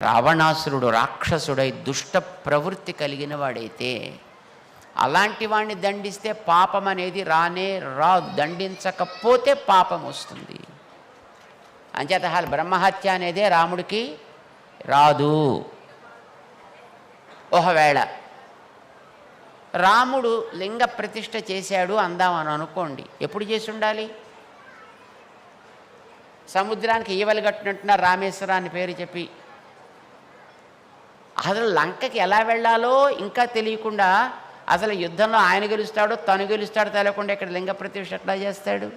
రావణాసురుడు రాక్షసుడై దుష్ట ప్రవృత్తి కలిగిన వాడైతే అలాంటి వాడిని దండిస్తే పాపం అనేది రాదు. దండించకపోతే పాపం వస్తుంది. అంచేత బ్రహ్మహత్య అనేదే రాముడికి రాదు. ఒకవేళ రాముడు లింగ ప్రతిష్ఠ చేశాడు అందామని అనుకోండి, ఎప్పుడు చేసి ఉండాలి? సముద్రానికి ఈవలు కట్టినట్టున్న రామేశ్వరాన్ని పేరు చెప్పి అసలు లంకకి ఎలా వెళ్ళాలో ఇంకా తెలియకుండా, అసలు యుద్ధంలో ఆయన గెలుస్తాడో తను గెలుస్తాడో తెలియకుండా ఇక్కడ లింగ ప్రతిష్ఠ ఎట్లా చేస్తాడు?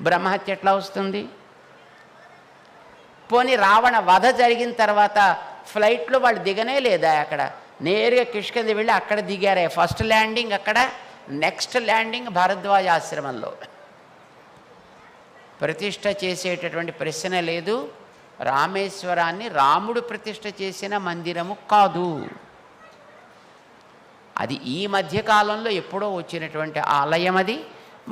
బ్రహ్మహత్య ఎట్లా వస్తుంది? పోనీ రావణ వధ జరిగిన తర్వాత ఫ్లైట్లో వాళ్ళు దిగనే లేదా? అక్కడ నేరుగా కిష్కింద వెళ్ళి అక్కడ దిగారే. ఫస్ట్ ల్యాండింగ్ అక్కడ, నెక్స్ట్ ల్యాండింగ్ భారద్వాజ ఆశ్రమంలో. ప్రతిష్ఠ చేసేటటువంటి ప్రశ్న లేదు. రామేశ్వరాన్ని రాముడు ప్రతిష్ఠ చేసిన మందిరము కాదు. అది ఈ మధ్యకాలంలో ఎప్పుడో వచ్చినటువంటి ఆలయం. అది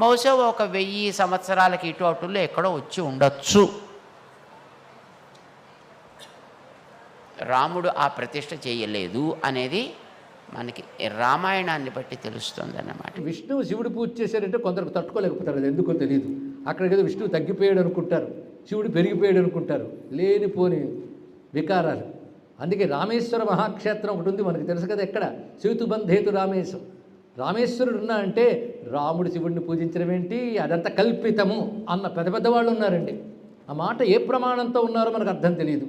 బహుశా ఒక 1000 సంవత్సరాలకి ఇటు అటులో ఎక్కడో వచ్చి ఉండొచ్చు. రాముడు ఆ ప్రతిష్ఠ చేయలేదు అనేది మనకి రామాయణాన్ని బట్టి తెలుస్తుంది అన్నమాట. విష్ణువు శివుడు పూజ చేశారంటే కొందరికి తట్టుకోలేకపోతారు, అది ఎందుకో తెలియదు. అక్కడికి విష్ణువు తగ్గిపోయాడు అనుకుంటారు, శివుడు పెరిగిపోయాడు అనుకుంటారు. లేనిపోని వికారాలు. అందుకే రామేశ్వర మహాక్షేత్రం ఒకటి ఉంది, మనకి తెలుసు కదా. ఎక్కడ? సేతుబంధేతు రామేశం. రామేశ్వరుడు ఉన్నా అంటే రాముడు శివుడిని పూజించడం ఏంటి, అదంతా కల్పితము అన్న పెద్ద పెద్దవాళ్ళు ఉన్నారండి. ఆ మాట ఏ ప్రమాణంతో ఉన్నారో మనకు అర్థం తెలియదు.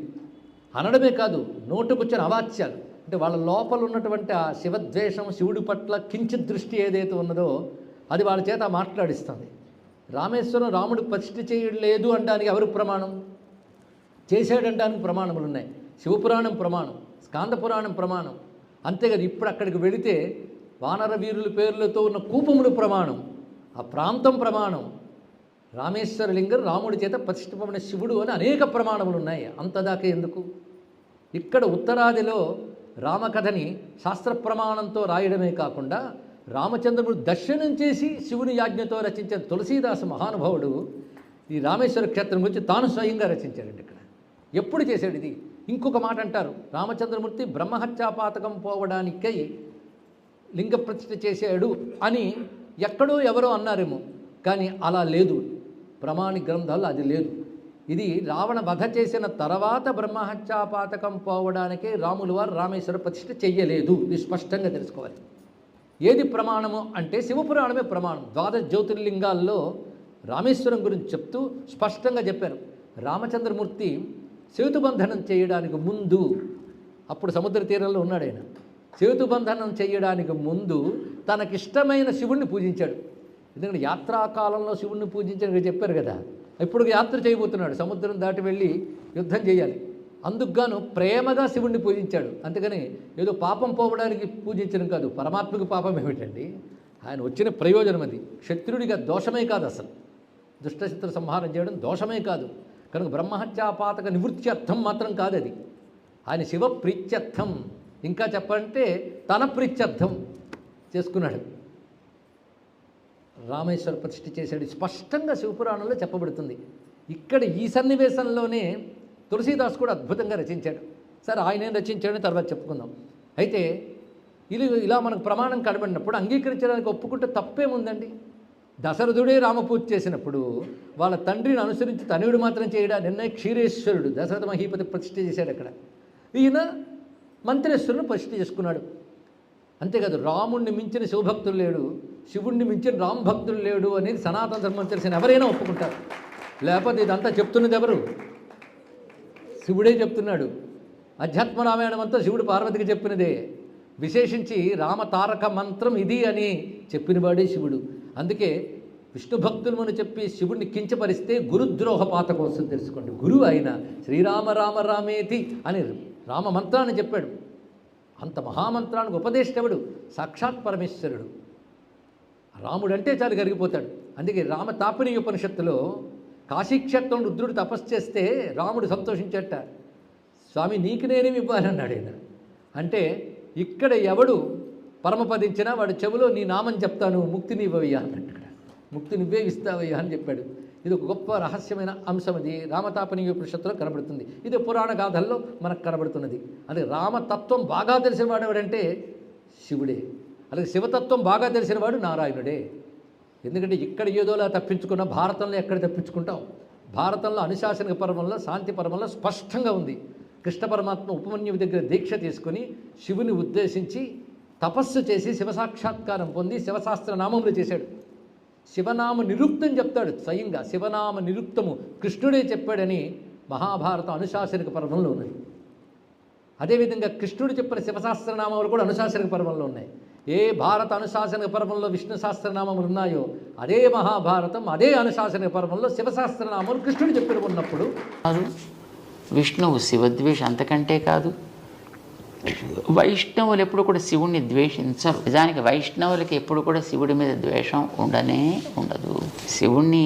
అనడమే కాదు, నోటుకొచ్చిన అవాచ్యాలు. అంటే వాళ్ళ లోపల ఉన్నటువంటి ఆ శివద్వేషం, శివుడి పట్ల కించిత్ దృష్టి ఏదైతే ఉన్నదో అది వాళ్ళ చేత మాట్లాడిస్తుంది. రామేశ్వరం రాముడు ప్రతిష్ఠ చేయలేదు అనడానికి ఎవరు ప్రమాణం? చేశాడంటానికి ప్రమాణములు ఉన్నాయి. శివపురాణం ప్రమాణం, స్కాందపురాణం ప్రమాణం. అంతేకాదు ఇప్పుడు అక్కడికి వెళితే వానర వీరుల పేర్లతో ఉన్న కూపములు ప్రమాణం, ఆ ప్రాంతం ప్రమాణం. రామేశ్వర లింగం రాముడి చేత ప్రతిష్ఠితమైన శివుడు అని అనేక ప్రమాణములు ఉన్నాయి. అంతదాకా ఎందుకు? ఇక్కడ ఉత్తరాదిలో రామకథని శాస్త్ర ప్రమాణంతో రాయడమే కాకుండా రామచంద్రుడు దర్శనం చేసి శివుని యాజ్ఞతో రచించిన తులసీదాసు మహానుభావుడు ఈ రామేశ్వర క్షేత్రం గురించి తాను స్వయంగా రచించాడండి. ఇక్కడ ఎప్పుడు చేశాడు ఇది? ఇంకొక మాట అంటారు, రామచంద్రమూర్తి బ్రహ్మహత్యాపాతకం పోవడానికై లింగ ప్రతిష్ఠ చేశాడు అని ఎక్కడో ఎవరో అన్నారేమో, కానీ అలా లేదు. ప్రమాణి గ్రంథాల్లో అది లేదు. ఇది రావణ వధ చేసిన తర్వాత బ్రహ్మహత్యాపాతకం పోవడానికే రాములు వారు రామేశ్వర ప్రతిష్ఠ చెయ్యలేదు. ఇది స్పష్టంగా తెలుసుకోవాలి. ఏది ప్రమాణము అంటే శివపురాణమే ప్రమాణం. 12 జ్యోతిర్లింగాల్లో రామేశ్వరం గురించి చెప్తూ స్పష్టంగా చెప్పారు. రామచంద్రమూర్తి సేతుబంధనం చేయడానికి ముందు, అప్పుడు సముద్ర తీరంలో ఉన్నాడు ఆయన, సేతుబంధనం చేయడానికి ముందు తనకిష్టమైన శివుణ్ణి పూజించాడు. ఎందుకంటే యాత్రాకాలంలో శివుణ్ణి పూజించని చెప్పారు కదా. ఇప్పుడు యాత్ర చేయబోతున్నాడు, సముద్రం దాటి వెళ్ళి యుద్ధం చేయాలి. అందుకుగాను ప్రేమగా శివుణ్ణి పూజించాడు. అందుకని ఏదో పాపం పోవడానికి పూజించడం కాదు. పరమాత్మకు పాపం ఏమిటండి? ఆయన వచ్చిన ప్రయోజనం అది. క్షత్రుడిగా దోషమే కాదు, అసలు దుష్టశత్రు సంహారం చేయడం దోషమే కాదు. కనుక బ్రహ్మహత్యాపాతక నివృత్త్యర్థం మాత్రం కాదు అది. ఆయన శివ ప్రీత్యర్థం, ఇంకా చెప్పాలంటే తన ప్రీత్యర్థం చేసుకున్నాడు. రామేశ్వర ప్రతిష్ఠ చేశాడు. స్పష్టంగా శివపురాణంలో చెప్పబడుతుంది. ఇక్కడ ఈ సన్నివేశంలోనే తులసీదాస్ కూడా అద్భుతంగా రచించాడు. సరే, ఆయనేం రచించాడని తర్వాత చెప్పుకుందాం. అయితే ఇలా మనకు ప్రమాణం కనబడినప్పుడు అంగీకరించడానికి ఒప్పుకుంటే తప్పేముందండి? దశరథుడే రామపూజ చేసినప్పుడు వాళ్ళ తండ్రిని అనుసరించి తనయుడు మాత్రం చేయడా? నిన్న క్షీరేశ్వరుడు దశరథ మహీపతి ప్రతిష్ఠ చేశాడు అక్కడ. ఈయన మంత్రేశ్వరుని ప్రతిష్ఠ చేసుకున్నాడు. అంతేకాదు, రాముణ్ణి మించిన శివభక్తులు లేడు, శివుణ్ణి మించిన రామభక్తులు లేడు అనేది సనాతన ధర్మం తెలిసిన ఎవరైనా ఒప్పుకుంటారు. లేకపోతే ఇదంతా చెప్తున్నది ఎవరు? శివుడే చెప్తున్నాడు. అధ్యాత్మ రామాయణం అంతా శివుడు పార్వతికి చెప్పినదే. విశేషించి రామతారక మంత్రం ఇది అని చెప్పినవాడే శివుడు. అందుకే విష్ణు భక్తులు అని చెప్పి శివుడిని కించపరిస్తే గురుద్రోహ పాతకం వస్తుంది తెలుసుకోండి. గురువు అయిన శ్రీరామ రామ రామేతి అని రామ మంత్రాన్ని చెప్పాడు. అంత మహామంత్రానికి ఉపదేశించడు సాక్షాత్ పరమేశ్వరుడు. రాముడంటే చాలు కరిగిపోతాడు. అందుకే రామతాపిని ఉపనిషత్తులో కాశీక్షేత్రం రుద్రుడు తపస్సు చేస్తే రాముడు సంతోషించట. స్వామి నీకు నేనేమి ఇవ్వాలన్నాడు ఆయన. అంటే ఇక్కడ ఎవడు పరమపదించినా వాడు చెవిలో నీ నామం చెప్తాను, ముక్తిని ఇవ్వవయ్యా అన్నట్టు. ఇక్కడ ముక్తిని ఇవ్వే ఇస్తావయ్యా అని చెప్పాడు. ఇది ఒక గొప్ప రహస్యమైన అంశం. అది రామతాపనీయ ఉపనిషత్తులో కనబడుతుంది. ఇది పురాణ గాథల్లో మనకు కనబడుతున్నది. అది రామతత్వం బాగా తెలిసినవాడు ఎవడంటే శివుడే. అలాగే శివతత్వం బాగా తెలిసినవాడు నారాయణుడే. ఎందుకంటే ఇక్కడ ఏదోలా తప్పించుకున్న భారతంలో ఎక్కడ తప్పించుకుంటాం? భారతంలో అనుశాసనిక పర్వంలో, శాంతి పర్వంలో స్పష్టంగా ఉంది. కృష్ణ పరమాత్మ ఉపమన్యుడి దగ్గర దీక్ష తీసుకుని శివుని ఉద్దేశించి తపస్సు చేసి శివసాక్షాత్కారం పొంది శివశాస్త్రనామములు చేశాడు. శివనామ నిరుక్తం చెప్తాడు స్వయంగా. శివనామ నిరుక్తము కృష్ణుడే చెప్పాడని మహాభారత అనుశాసనిక పర్వంలో ఉన్నది. అదేవిధంగా కృష్ణుడు చెప్పిన శివశాస్త్రనామములు కూడా అనుశాసనిక పర్వంలో ఉన్నాయి. ఏ భారత అనుశాసనిక పర్వంలో విష్ణు సహస్రనామములు ఉన్నాయో అదే మహాభారతం, అదే అనుశాసనిక పర్వంలో శివశాస్త్రనామములు కృష్ణుడు చెప్పిన ఉన్నప్పుడు విష్ణువు శివద్వేష అంతకంటే కాదు. వైష్ణవులు ఎప్పుడు కూడా శివుణ్ణి ద్వేషించరు. నిజానికి వైష్ణవులకి ఎప్పుడు కూడా శివుడి మీద ద్వేషం ఉండనే ఉండదు. శివుణ్ణి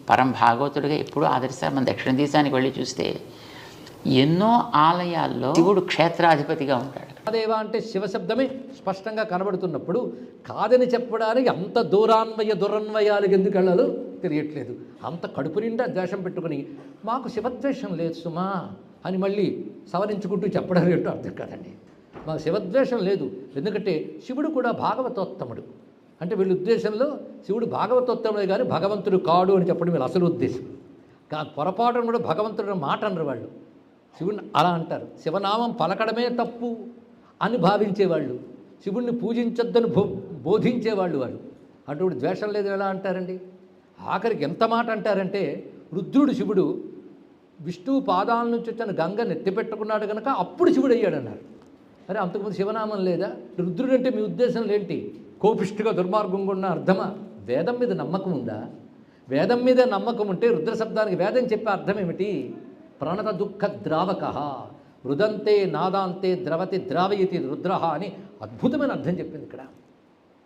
పరం భాగవతుడిగా ఎప్పుడూ ఆదరిస్తారు. మన దక్షిణ దేశానికి వెళ్ళి చూస్తే ఎన్నో ఆలయాల్లో శివుడు క్షేత్రాధిపతిగా ఉంటాడు. దేవ అంటే శివశబ్దమే స్పష్టంగా కనబడుతున్నప్పుడు కాదని చెప్పడానికి అంత దురన్వయాలకు ఎందుకు వెళ్ళాలో తెలియట్లేదు. అంత కడుపు నిండా ద్వేషం పెట్టుకుని మాకు శివద్వేషం లేదు సుమా అని మళ్ళీ సవరించుకుంటూ చెప్పడం ఏంటో అర్థం కాదండి. మాకు శివద్వేషం లేదు. ఎందుకంటే శివుడు కూడా భాగవతోత్తముడు. అంటే వీళ్ళ ఉద్దేశంలో శివుడు భాగవతోత్తముడే కానీ భగవంతుడు కాడు అని చెప్పడం వీళ్ళ అసలు ఉద్దేశం. పొరపాటును కూడా భగవంతుడు మాట అనరు వాళ్ళు. శివుడిని అలా అంటారు. శివనామం పలకడమే తప్పు అని భావించేవాళ్ళు, శివుణ్ణి పూజించొద్దని బోధించేవాళ్ళు వాళ్ళు. అటువంటి ద్వేషం లేదు ఎలా అంటారండి? ఆఖరికి ఎంత మాట అంటారంటే రుద్రుడు శివుడు విష్ణువు పాదాల నుంచి వచ్చిన గంగ నెత్తిపెట్టుకున్నాడు కనుక అప్పుడు శివుడు అయ్యాడన్నారు. అరే అంతకుముందు శివనామం లేదా? రుద్రుడు అంటే మీ ఉద్దేశంలో ఏంటి? కోపిష్టిగా దుర్మార్గంగా ఉన్న అర్థమా? వేదం మీద నమ్మకం ఉందా? వేదం మీద నమ్మకం ఉంటే రుద్ర శబ్దానికి వేదం చెప్పే అర్థం ఏమిటి? ప్రణత దుఃఖ ద్రావక రుదంతే నాదాంతే ద్రవతి ద్రావయతి రుద్ర అని అద్భుతమైన అర్థం చెప్పింది ఇక్కడ.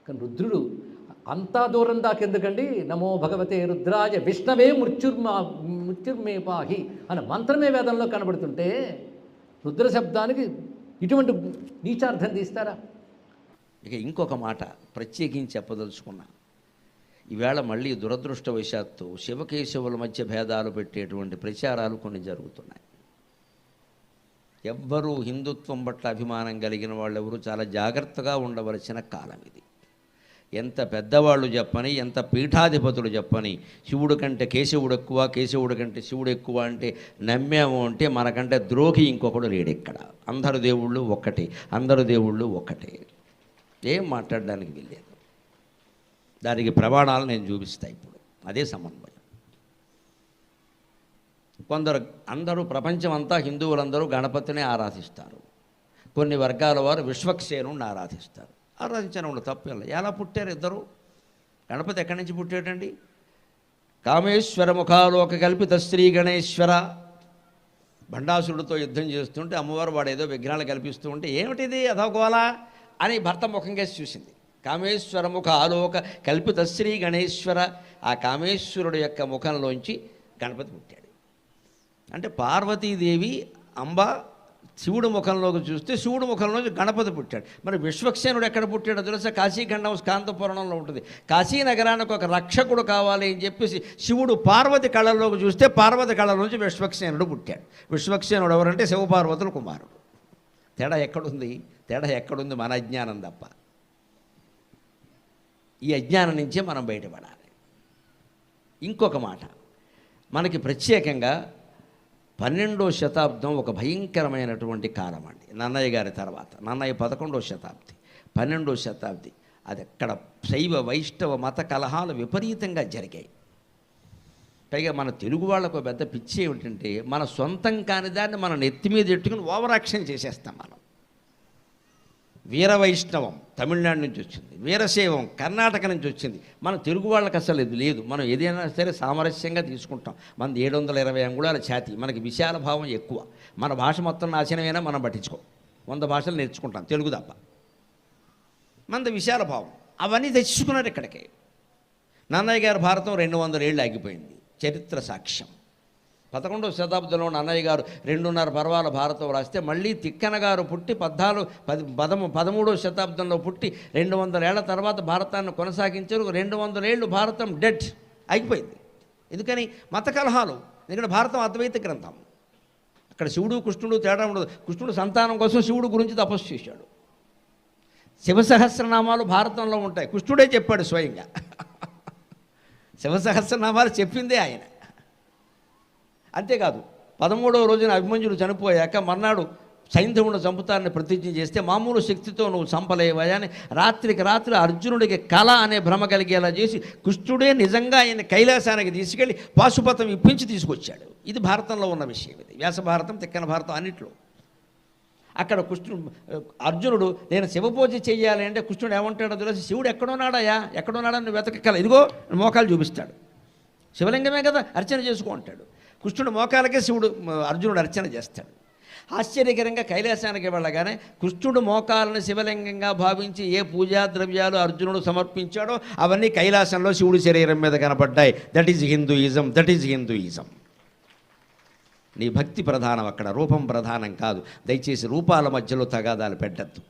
కానీ రుద్రుడు అంతా దూరం దాకెందుకండి? నమో భగవతే రుద్రాయ విష్ణవే మృత్యుర్మే పాహి అనే మంత్రమే వేదంలో కనబడుతుంటే రుద్ర శబ్దానికి ఇటువంటి నీచార్థం తీస్తారా? ఇక ఇంకొక మాట ప్రత్యేకించి చెప్పదలుచుకున్నా. ఈవేళ మళ్ళీ దురదృష్టవశాత్తు శివకేశవుల మధ్య భేదాలు పెట్టేటువంటి ప్రచారాలు కొన్ని జరుగుతున్నాయి. ఎవ్వరూ హిందుత్వం పట్ల అభిమానం కలిగిన వాళ్ళెవరూ చాలా జాగ్రత్తగా ఉండవలసిన కాలం ఇది. ఎంత పెద్దవాళ్ళు చెప్పని, ఎంత పీఠాధిపతులు చెప్పని శివుడు కంటే కేశవుడు ఎక్కువ, కేశవుడు కంటే శివుడు ఎక్కువ అంటే నమ్మాము అంటే మనకంటే ద్రోహి ఇంకొకడు లేడు ఇక్కడ. అందరు దేవుళ్ళు ఒక్కటే, అందరు దేవుళ్ళు ఒక్కటే. ఏం మాట్లాడడానికి వీల్లేదు. దానికి ప్రమాణాలు నేను చూపిస్తాను ఇప్పుడు. అదే సమన్వయం. అందరూ ప్రపంచం అంతా హిందువులందరూ గణపతిని ఆరాధిస్తారు. కొన్ని వర్గాల వారు విశ్వక్సేనుని ఆరాధిస్తారు. ఆరాధించడం తప్పేలా. ఎలా పుట్టారు ఇద్దరు? గణపతి ఎక్కడి నుంచి పుట్టాడండి? కామేశ్వర ముఖాలోక కల్పిత శ్రీ గణేశ్వర. భండాసురుడితో యుద్ధం చేస్తుంటే అమ్మవారు వాడు ఏదో విఘ్నాలు కల్పిస్తూ ఉంటే ఏమిటిది అధోగోలా అని భర్త ముఖం కేసి చూసింది. కామేశ్వర ముఖ ఆలోక కల్పిత శ్రీ గణేశ్వర. ఆ కామేశ్వరుడు యొక్క ముఖంలోంచి గణపతి పుట్టాడు. అంటే పార్వతీదేవి అంబ శివుడు ముఖంలోకి చూస్తే శివుడు ముఖంలోంచి గణపతి పుట్టాడు. మరి విశ్వక్సేనుడు ఎక్కడ పుట్టాడో తెలుసా? కాశీఖండం స్కాంత పురాణంలో ఉంటుంది. కాశీ నగరానికి ఒక రక్షకుడు కావాలి అని చెప్పేసి శివుడు పార్వతి కళల్లోకి చూస్తే పార్వతి కళలోంచి విశ్వక్సేనుడు పుట్టాడు. విశ్వక్సేనుడు ఎవరంటే శివపార్వతుల కుమారుడు. తేడా ఎక్కడుంది? తేడా ఎక్కడుంది? మన అజ్ఞానం తప్ప. ఈ అజ్ఞానం నుంచే మనం బయటపడాలి. ఇంకొక మాట, మనకి ప్రత్యేకంగా 12వ శతాబ్దం ఒక భయంకరమైనటువంటి కాలం అండి. నన్నయ్య గారి తర్వాత నన్నయ్య 11వ శతాబ్ది, 12వ శతాబ్ది. అది అక్కడ శైవ వైష్ణవ మత కలహాలు విపరీతంగా జరిగాయి. పైగా మన తెలుగు వాళ్ళకు పెద్ద పిచ్చి ఏమిటంటే మన సొంతం కాని దాన్ని మనం నెత్తి మీద ఎట్టుకుని ఓవర్ యాక్షన్ చేసేస్తాం. మనం వీర వైష్ణవం తమిళనాడు నుంచి వచ్చింది, వీరశైవం కర్ణాటక నుంచి వచ్చింది. మన తెలుగు వాళ్ళకి అసలు ఇది లేదు. మనం ఏదైనా సరే సామరస్యంగా తీసుకుంటాం. మనది 720 అంగుళాల ఛాతీ, మనకి విశాల భావం ఎక్కువ. మన భాష మొత్తం నాశనమైనా మనం పట్టించుకోం. 100 భాషలు నేర్చుకుంటాం, తెలుగు తప్ప. మనది విశాల భావం. అవన్నీ తెచ్చుకున్నారు ఇక్కడికి. నన్నయ్య గారి భారతం 200 ఏళ్ళు ఆగిపోయింది. చరిత్ర సాక్ష్యం. 11వ శతాబ్దంలో నన్నయ్య గారు 2.5 పర్వాల భారతం రాస్తే మళ్ళీ తిక్కన గారు పుట్టి 13వ శతాబ్దంలో పుట్టి 200 ఏళ్ల తర్వాత భారతాన్ని కొనసాగించారు. 200 ఏళ్ళు భారతం డెడ్ అయిపోయింది. ఎందుకని మత కలహాలు. ఎందుకంటే భారతం అద్వైత గ్రంథం. అక్కడ శివుడు కృష్ణుడు తేడా ఉండదు. కృష్ణుడు సంతానం కోసం శివుడు గురించి తపస్సు చేశాడు. శివసహస్రనామాలు భారతంలో ఉంటాయి. కృష్ణుడే చెప్పాడు స్వయంగా. శివసహస్రనామాలు చెప్పిందే ఆయన. అంతేకాదు 13వ రోజున అభిమన్యుడు చనిపోయాక మర్నాడు సైంధవుని చంపుతారని ప్రతిజ్ఞ చేస్తే మామూలు శక్తితో నువ్వు చంపలేవా అని రాత్రికి రాత్రి అర్జునుడికి కళ అనే భ్రమ కలిగేలా చేసి కృష్ణుడే నిజంగా ఆయన కైలాసానికి తీసుకెళ్ళి పాశుపతం ఇప్పించి తీసుకొచ్చాడు. ఇది భారతంలో ఉన్న విషయం. ఇది వ్యాస భారతం, తిక్కన భారతం అన్నిట్లో. అక్కడ అర్జునుడు నేను శివపూజ చెయ్యాలి అంటే కృష్ణుడు ఏమంటాడో తెలిసి శివుడు ఎక్కడున్నాడయా ఎక్కడున్నాడని నువ్వు వెతకగల, ఇదిగో మోకాలు చూపిస్తాడు. శివలింగమే కదా, అర్చన చేసుకో అంటాడు. కృష్ణుడు మోకాలకే అర్జునుడు అర్చన చేస్తాడు. ఆశ్చర్యకరంగా కైలాసానికి వెళ్ళగానే కృష్ణుడు మోకాలను శివలింగంగా భావించి ఏ పూజా ద్రవ్యాలు అర్జునుడు సమర్పించాడో అవన్నీ కైలాసంలో శివుడి శరీరం మీద కనపడ్డాయి. That is Hinduism, that is Hinduism. నీ భక్తి ప్రధానం, అక్కడ రూపం ప్రధానం కాదు. దయచేసి రూపాల మధ్యలో తగాదాలు పెట్టద్దు.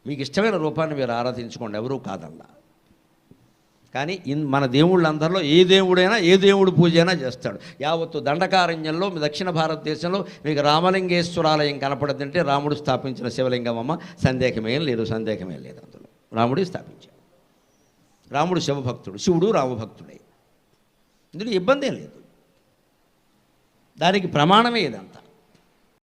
మీకు ఇష్టమైన రూపాన్ని మీరు ఆరాధించుకోండి, ఎవరూ కాదల్లా. కానీ మన దేవుళ్ళందరిలో ఏ దేవుడైనా ఏ దేవుడు పూజ అయినా చేస్తాడు. యావత్తు దండకారణ్యంలో దక్షిణ భారతదేశంలో మీకు రామలింగేశ్వరాలయం కనపడదంటే రాముడు స్థాపించిన శివలింగం అమ్మ. సందేహమేం లేదు, సందేహమేం లేదు. అందులో రాముడే స్థాపించాడు. రాముడు శివభక్తుడు, శివుడు రామభక్తుడే. ఇందులో ఇబ్బంది ఏం లేదు. దానికి ప్రమాణమే ఇదంతా.